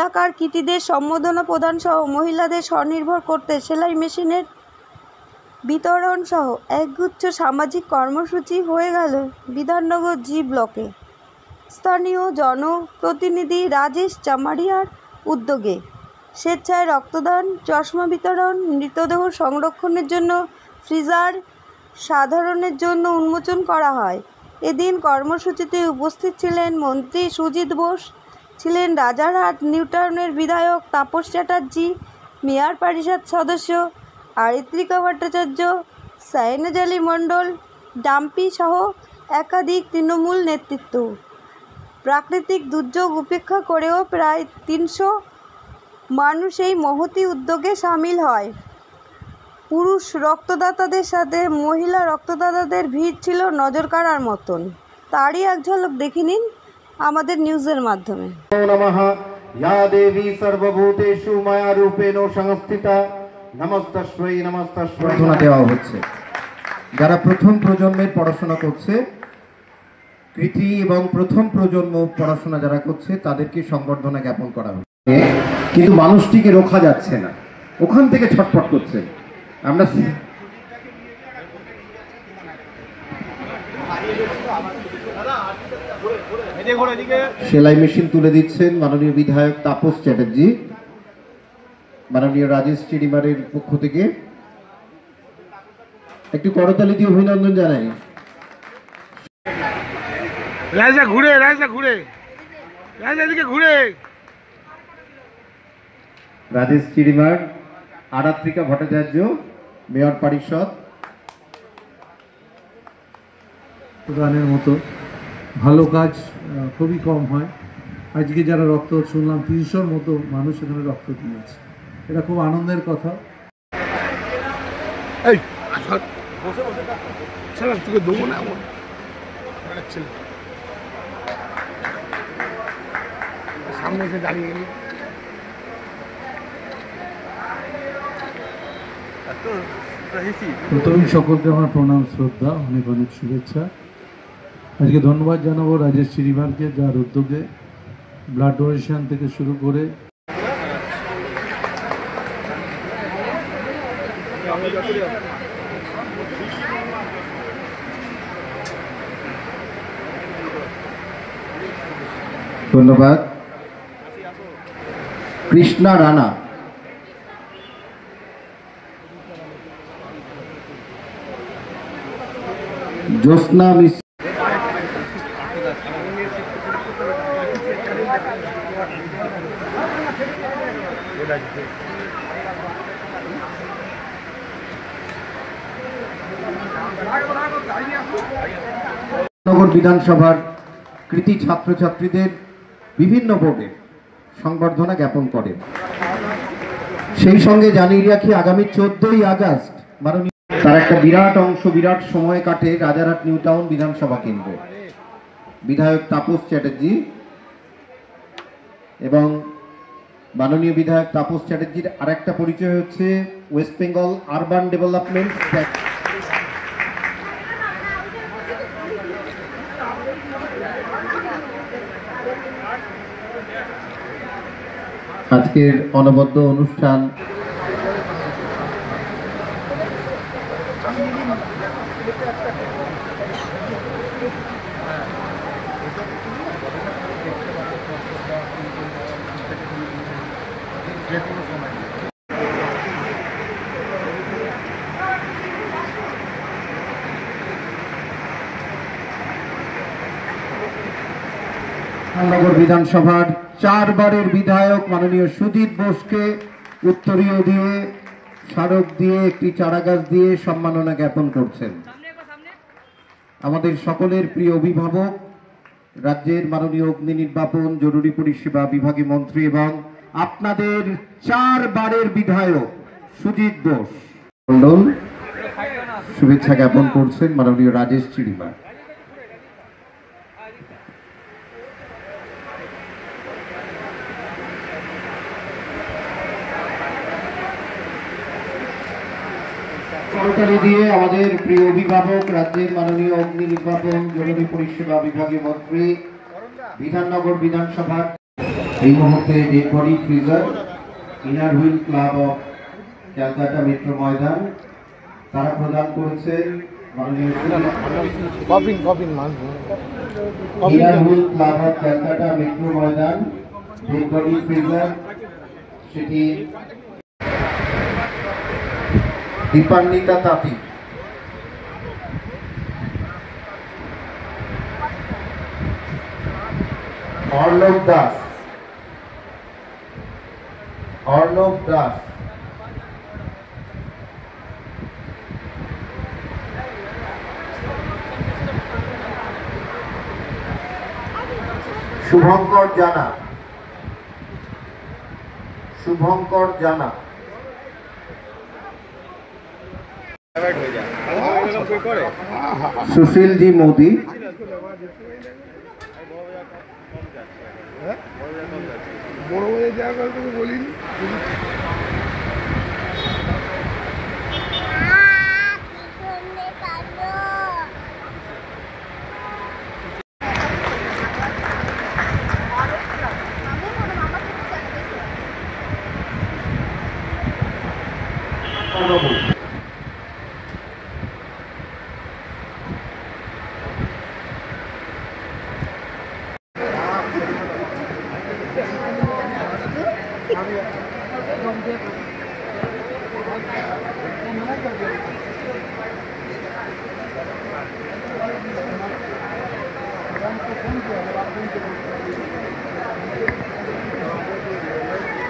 এলাকার কৃতীদের সম্বর্ধনা প্রদান সহ মহিলাদের স্বনির্ভর করতে সেলাই মেশিনের বিতরণ সহ একগুচ্ছ সামাজিক কর্মসূচি হয়ে গেল বিধাননগর জি ব্লকে। স্থানীয় জনপ্রতিনিধি রাজেশ চামারিয়ার উদ্যোগে স্বেচ্ছায় রক্তদান, চশমা বিতরণ, মৃতদেহ সংরক্ষণের জন্য ফ্রিজার সাধারণের জন্য উন্মোচন করা হয়। এদিন কর্মসূচিতে উপস্থিত ছিলেন মন্ত্রী সুজিত বোস, ছিলেন রাজারহাট নিউ টাউনের বিধায়ক তাপস চ্যাটার্জি, মেয়র পরিষদ সদস্য আরিত্রিকা ভট্টাচার্য, সাইনাজ আলী মণ্ডল, ডাম্পি সহ একাধিক তৃণমূল নেতৃত্ব। প্রাকৃতিক দুর্যোগ উপেক্ষা করেও প্রায় ৩০০ মানুষ এই মহতী উদ্যোগে সামিল হয়। পুরুষ রক্তদাতাদের সাথে মহিলা রক্তদাতাদের ভিড় ছিল নজর কাড়ার মতন। তারই এক ঝলক দেখে নিন আমাদের নিউজের মাধ্যমে। নমঃ ইয়া দেবী সর্বভূতেষু মায়া রূপেণ সংস্থিতা নমস্তস্মৈ নমস্তস্মৈ দেওয়া হচ্ছে। যারা প্রথম প্রজন্মের পড়াশোনা করছে, কৃতি এবং প্রথম প্রজন্ম পড়াশোনা যারা করছে তাদেরকে সংবর্ধনা জ্ঞাপন করা হচ্ছে। কিন্তু মানুষটিকে রোখা যাচ্ছে না, ওখান থেকে ছটফট করছে। আমরা সেলাই মেশিন তুলে দিচ্ছেন মাননীয় বিধায়ক তাপস চ্যাটার্জি, মাননীয় রাজেশ চিড়িমারের পক্ষ থেকে একটু করতালি দিয়ে অভিনন্দন জানাই। রাজা ঘুরে রাজা দিকে ঘুরে রাজেশ চিড়িমার, আরাত্রিকা ভট্টাচার্য, মেয়র পরিষদ। প্রদানের মতো ভালো কাজ খুবই কম হয়। আজকে যারা রক্ত শুনলাম ৩০০-র মতো মানুষ এখানে রক্ত দিয়েছে, এটা খুব আনন্দের কথা। তোকে দেবো না সামনে এসে দাঁড়িয়ে গেল। প্রথমেই সকলকে আমার প্রণাম, শ্রদ্ধা, অনেক অনেক শুভেচ্ছা। আজকে ধন্যবাদ জানাবো রাজেশ চিড়িমারকে, যার উদ্যোগে ব্লাড ডোনেশন থেকে শুরু করে ধন্যবাদ। কৃষ্ণা রানা, জ্যোৎস্না মিশ্র, নগর বিধানসভার কৃতি ছাত্রছাত্রীদের বিভিন্ন বোর্ডে সংবর্ধনা জ্ঞাপন করেন। সেই সঙ্গে জানিয়ে রাখি আগামী 14ই আগস্ট মাননীয় তার একটা বিরাট অংশ, বিরাট সময় কাটে রাজারহাট নিউ টাউন বিধানসভা কেন্দ্রে। বিধায়ক তাপস চ্যাটার্জি এবং মাননীয় বিধায়ক তাপস চ্যাটার্জির আরেকটা পরিচয় হচ্ছে ওয়েস্ট বেঙ্গল আরবান ডেভেলপমেন্ট। আজকের অনবদ্য অনুষ্ঠান নগর বিধানসভার 4 বারের বিধায়ক মাননীয় সুজিত বোসকে উত্তরীয় দিয়ে, স্মারক দিয়ে, একটি চারাগাছ দিয়ে সম্মাননা জ্ঞাপন করছেন। আমাদের সকলের প্রিয় অভিভাবক, রাজ্যের মাননীয় অগ্নি নির্বাপন জরুরি পরিষেবা বিভাগীয় মন্ত্রী এবং আপনাদের 4 বারের বিধায়ক সুজিত বোস মণ্ডল শুভেচ্ছা জ্ঞাপন করছেন মাননীয় রাজেশ চিড়িমার। করতালি দিয়ে আমাদের প্রিয় অভিভাবক, রাজ্যের মাননীয় অগ্নি নির্বাপন জরুরি পরিষেবা বিভাগীয় মন্ত্রী, বিধাননগর বিধানসভার এই মুহূর্তে dead body freezer inner wheel club of Calcutta metro Maidan তারা প্রদান করেছে মাননীয় কফিন কফিন মান inner wheel club of Calcutta metro Maidan dead body freezer সেটি দীপান্বিতা তাঁতি অর্ণব দাস শুভঙ্কর জানা सुशील जी मोदी বড় বড় জায়গা তোকে বলিনি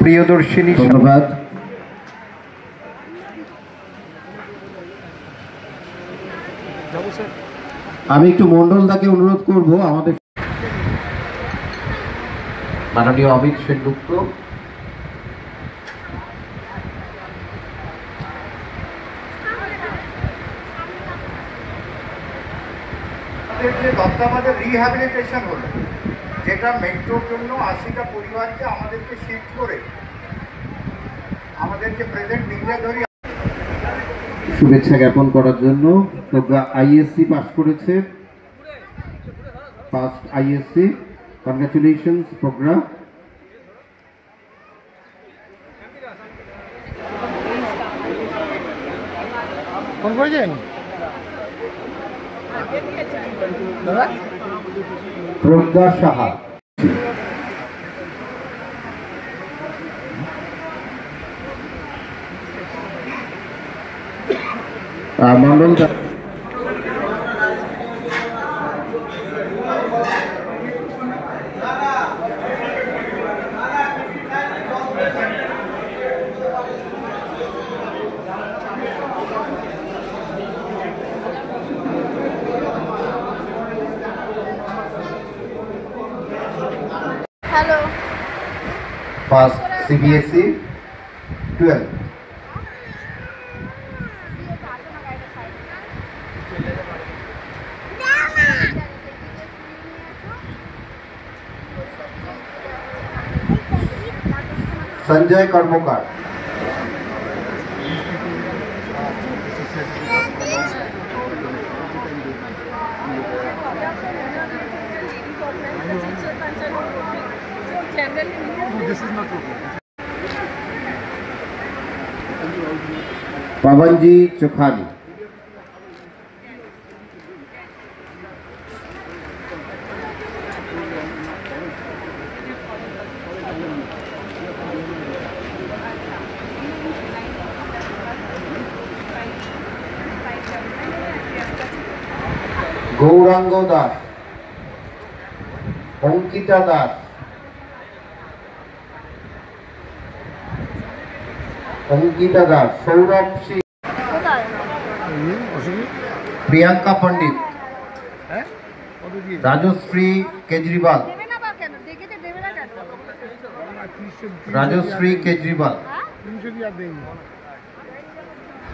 প্রিয়দর্শিনী ধন্যবাদ আমি একটু মন্ডলদাকে অনুরোধ করব আমাদের মাননীয় অমিত সেনগুপ্ত যে দত্তাবাদের রিহ্যাবিলিটেশন হলো যেটা মেট্রোর জন্য 80টা পরিবারকে আমাদেরকে শিফট করে আমাদেরকে প্রেজেন্ট দিল্লি ধরে শুভেচ্ছা জ্ঞাপন করার জন্য প্রজ্ঞা আইএসসি পাস করেছে ফার্স্ট আইএসসি কনগ্রাচুলেশনস প্রজ্ঞা ফোন করেছেন দাদা প্রজ্ঞা Saha Mondal Hello. First CBSE 12 Sanjay कर्मकार पवन जी चोखानी गौरांग दास अंकिता दास सौरभ सिंह प्रियंका पंडित राजश्री केजरीवाल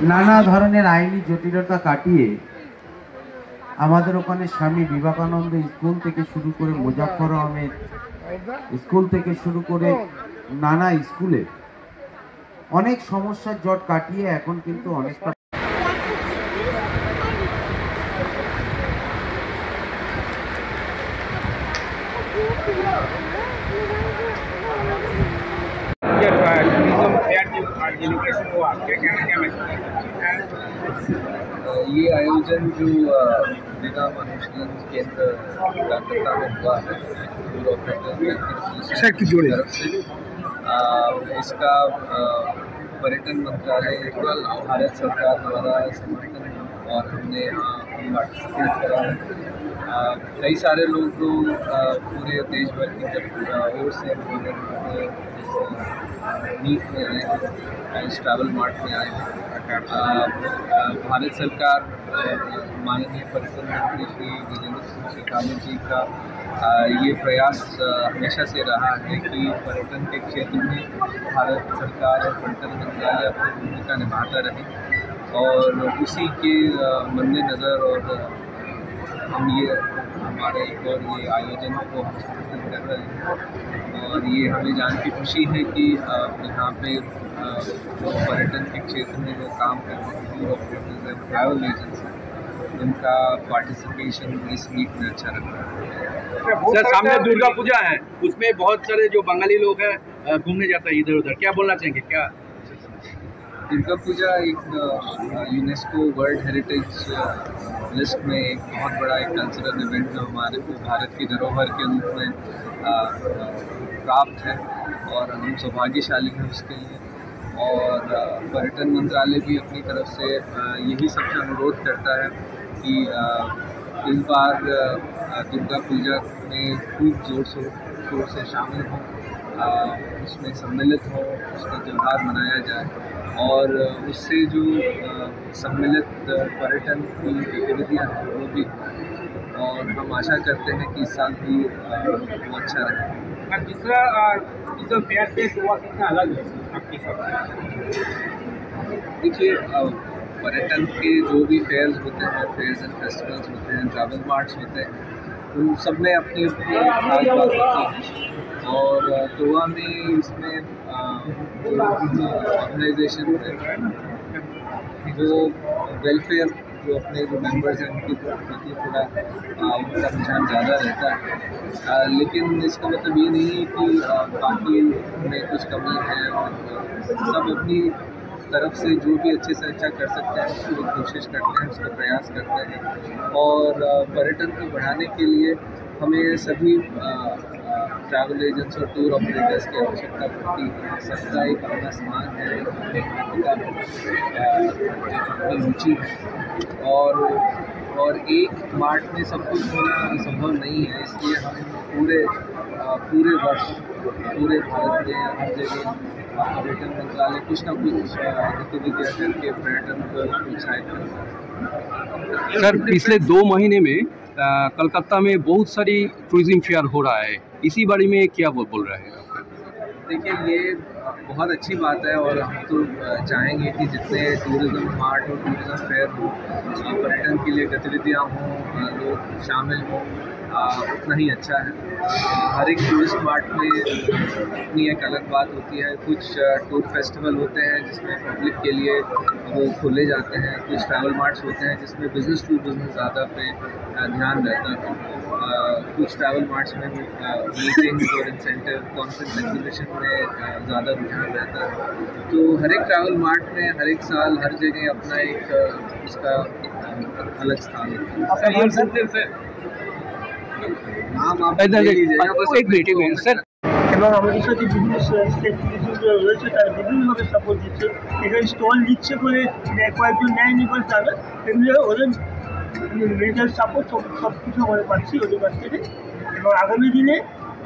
নানা ধরনের আইনি জটিলতা কাটিয়ে আমাদের ওখানে স্বামী বিবেকানন্দ স্কুল থেকে শুরু করে মুজাফফর আহমেদ স্কুল থেকে শুরু করে নানা স্কুলে অনেক সমস্যার জট কাটিয়ে এখন কিন্তু অনেকটা ये आयोजन जो मेगा अनुशीलन केंद्र कोलकाता में हुआ है टूर ऑपरेटर की तरफ से इसका पर्यटन मंत्रालय भारत सरकार द्वारा समर्थन और हमने यहाँ पार्टिसिपेट करा है। कई सारे लोग तो पूरे देश भर की ओर से मीट में आए हैं, इस ट्रैवल मार्ट में आए हैं। भारत सरकार माननीय पर्यटन मंत्री श्री विजेंद्र सिंह शेखावत जी का ये प्रयास हमेशा से रहा है कि पर्यटन के क्षेत्र में भारत सरकार और पर्यटन मंत्रालय अपनी भूमिका निभाता रहे, और उसी के मद्देनज़र और हम ये हमारे एक और ये आयोजन को हम समर्थन कर रहे हैं। और ये हमें जान के खुशी है कि यहाँ पे पर्यटन के क्षेत्र में जो काम कर रहे हैं tour operators and travel agents, उनका पार्टिसिपेशन इस मीट में अच्छा रहा है। सर, सामने दुर्गा पूजा है, उसमें बहुत सारे जो बंगाली लोग हैं घूमने जाता है इधर उधर, क्या बोलना चाहेंगे? क्या दुर्गा पूजा एक यूनेस्को वर्ल्ड हेरिटेज लिस्ट में एक बहुत बड़ा एक कल्चरल इवेंट जो हमारे को भारत की धरोहर के रूप में प्राप्त है, और हम सौभाग्यशाली हैं उसके लिए। और पर्यटन मंत्रालय भी अपनी तरफ से यही सबसे अनुरोध करता है कि इस बार दुर्गा पूजा में खूब जोर शोर से शामिल हों, उसमें सम्मिलित हों, उसका त्यौहार मनाया जाए, और उससे जो सम्मिलित पर्यटन की गतिविधियाँ हैं वो भी, और हम आशा करते हैं कि इस साल भी वो अच्छा रहे। दूसरा फेयर से गोवा कितना अलग है आपके हिसाब से? देखिए, पर्यटन के जो भी फेयर्स होते हैं, फेयर्स एंड फेस्टिवल्स होते हैं, ट्रैवल मार्ट्स होते हैं, उन सब में अपनी अपनी खास बात होती है। और गोवा में इसमें ऑर्गेनाइजेशन जो वेलफेयर जो अपने जो मेंबर्स हैं उनके प्रति थोड़ा उनका रुझान ज़्यादा रहता है, लेकिन इसका मतलब ये नहीं है कि बाकी में कुछ कमी है, और सब अपनी तरफ से जो भी अच्छे से अच्छा कर सकते हैं उसकी कोशिश करते हैं, उसका प्रयास करते हैं। और पर्यटन को बढ़ाने के लिए हमें सभी ट्रैवल एजेंट्स और टूर ऑपरेटर्स की आवश्यकता पड़ती है। सबका एक अपना स्थान है, अपनी रुचि है, और एक मार्ट में सब कुछ होना संभव नहीं है। इसलिए हम पूरे वर्ष पूरे भारत में हर जगह पर्यटन मंत्रालय कुछ ना कुछ गतिविधियाँ करके पर्यटन को प्रोत्साहित करता है। सर, पिछले 2 महीने में कलकत्ता में बहुत सारी टूरिज्म फेयर हो रहा है, इसी बारे में क्या बोल रहे हैं? देखिए, ये बहुत अच्छी बात है, और हम तो चाहेंगे कि जितने टूरिज़्म मार्ट और टूरिज़्म फेयर हो, पर्यटन के लिए गतिविधियाँ हों, लोग शामिल हों, उतना ही अच्छा है। हर एक टूरिस्ट मार्ट में अपनी एक अलग बात होती है। कुछ टूर फेस्टिवल होते हैं जिसमें पब्लिक के लिए वो खोले जाते हैं, कुछ ट्रैवल मार्ट्स होते हैं जिसमें बिज़नेस टू बिज़नेस ज़्यादा पे ध्यान रहता है, कुछ ट्रैवल मार्ट्स में मीटिंग्स और इंसेंटिव कॉन्फ्रेंस एग्जीबिशन में ज़्यादा रुझान रहता है। तो हर एक ट्रैवल मार्ट में हर एक साल हर जगह अपना एक उसका अलग स्थान है। নাম এবং আমাদের সাথে বিভিন্ন স্টেট পুলিশরা রয়েছে, তারা বিভিন্নভাবে সাপোর্ট দিচ্ছে। এখানে স্টল দিচ্ছে বলে কয়েকজন নেয়নি বলে তারা এগুলো ওদের মেডিকেল সাপোর্ট সব কিছু আমরা পাচ্ছি ওদের কাছ থেকে। এবং আগামী দিনে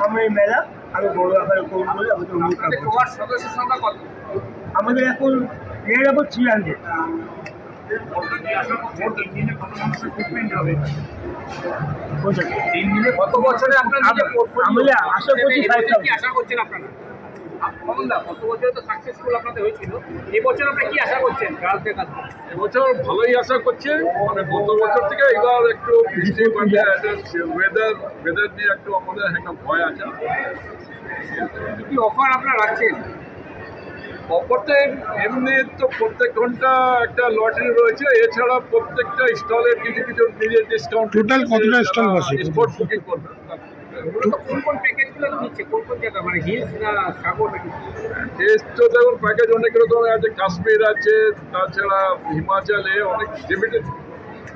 আমরা এই মেলা আরও বড় আকারে করবো বলে আমাদের অনুরোধ। সদস্য সংখ্যা কত? আমাদের এখন এর আবার 300। কত বছরে আপনারা আশা করছি আশা করছেন আপনারা? কত বছরে তো সাকসেসফুল আপনাদের হয়েছিল, এবছর আপনারা কি আশা করছেন গ্রাহকদের কাছে? এবছর ভালোই আশা করছে, মানে গত বছর থেকে এবার একটু বৃষ্টি ওয়েদার নিয়ে একটু আমাদের একটা ভয় আছে। কি অফার আপনারা রাখছেন? অফারটা এমনি তো প্রত্যেক ঘন্টা একটা লটারি রয়েছে, এছাড়া প্রত্যেকটা স্টলের কিছু কিছু নিজের ডিসকাউন্ট। টোটাল কতটা স্টল বসে? স্পট বুকিং করবে। কোন কোন প্যাকেজগুলো নিচ্ছে, কোন কোন জায়গা, মানে হিলস না সাগর নাকি? টেস্ট তো দেখুন প্যাকেজ অনেক রকম আছে, কাশ্মীর আছে, তাছাড়া হিমাচলে অনেক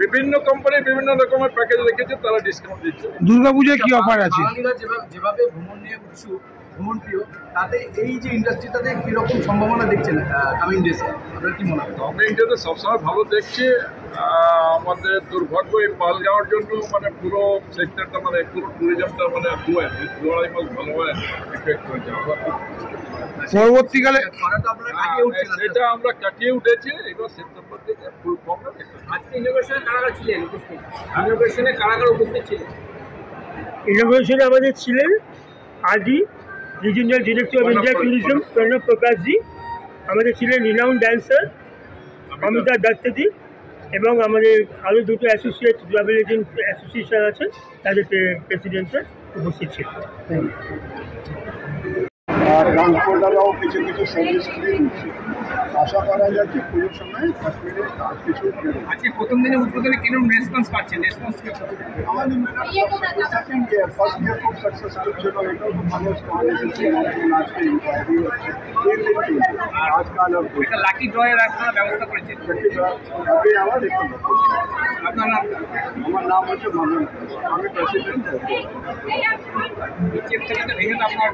বিভিন্ন কোম্পানি বিভিন্ন রকমের প্যাকেজ রেখেছে, তারা ডিসকাউন্ট দিচ্ছে। দুর্গাপূজায় কি অফার আছে? বাঙালিরা যেভাবে ভ্রমণ নিয়ে উৎসুক, ভ্রমণ প্রিয়, তাতে এই যে ইন্ডাস্ট্রিটাতে কিরকম সম্ভাবনা দেখছেন কামিং ডেজে, আপনার কি মনে হয়? কামিং ডেতে সবসময় ভালো দেখছি। আমাদের দুর্ভাগ্য এই পালগাঁওর জন্য মানে পুরো সেক্টরটা মানে পুরো ট্যুরিজমটা মানে দুয়ারাই মাস ভালোভাবে এফেক্ট হয়েছে। পরবর্তীকালে সেটা আমরা কাটিয়ে উঠেছি, এবার সেপ্টেম্বর থেকে ফুল ফর্ম। আজকে ইনোভেশনে কারা ছিলেন উপস্থিত? ইনোভেশনে কারা উপস্থিত ছিলেন? ইনোভেশনে আমাদের ছিলেন আদি regional director of India tourism Pranab Prakashji, আমাদের ছিলেন রিনাউন্ড ড্যান্সার অমিতা দত্তজি, এবং আমাদের আরও দুটো অ্যাসোসিয়েট ট্রাভেল এজেন্ট অ্যাসোসিয়েশন আছে, তাদের প্রেসিডেন্টরা উপস্থিত ছিলেন। ট্রান্সপোর্টাররাও কিছু কিছু সার্ভিস ফ্রি দিচ্ছে। আশা করা যাচ্ছে পুজোর সময় কাশ্মীরে কাজ কিছু আজকে প্রথম দিনে উদ্বোধনে কিরকম রেসপন্স পাচ্ছেন? রেসপন্স আমাদের সেকেন্ড ইয়ার, ফার্স্ট ইয়ার খুব সাকসেসফুল ছিল, এটাও খুব ভালো স্টল এসেছে, নতুন আসছে, ইনকোয়ারি হচ্ছে, আজকাল একটা লাকি ড্রয়ের আপনারা ব্যবস্থা করেছেন। আগে আমার দেখুন, আপনার নাম? আমার নাম হচ্ছে মামুন, আমি প্রেসিডেন্ট। আপনার